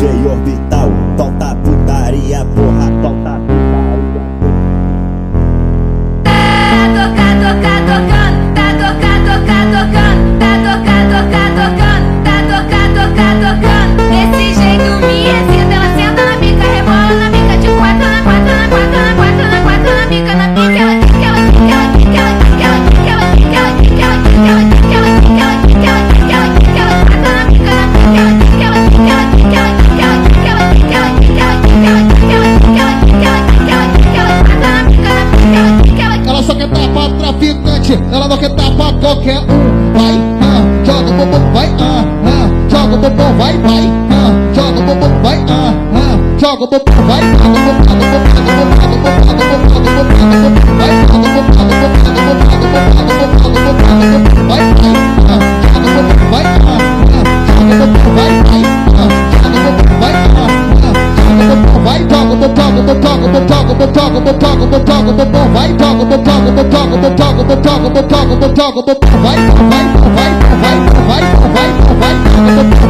DJ Orbital, solta putaria, porra, solta putaria. Desse jeito me excita, ela senta na pica, rebola na pica de quatro na quatro na quatro na quatro na quatro na pica na pica, ela quica, ela quica, ela quica, ela quica, ela quica, ela quica, ela quica, ela quica, ela quica, ela quica, ela quica, ela quica, ela quica, ela quatro na pica na pica, ela quica, ela quica, ela quica, ela quica, ela quica, ela quica, ela quica, ela quica, ela quica, ela quica, ela quica, ela quica, ela quica, ela quatro na pica na pica, ela quica, ela quica. Ela só quer dar pra traficante, ela não quer dar pra qualquer um. Vai, joga o bumbum, vai, joga o bumbum, vai, joga o bumbum, vai, joga o bumbum, vai, joga o bumbum, vai,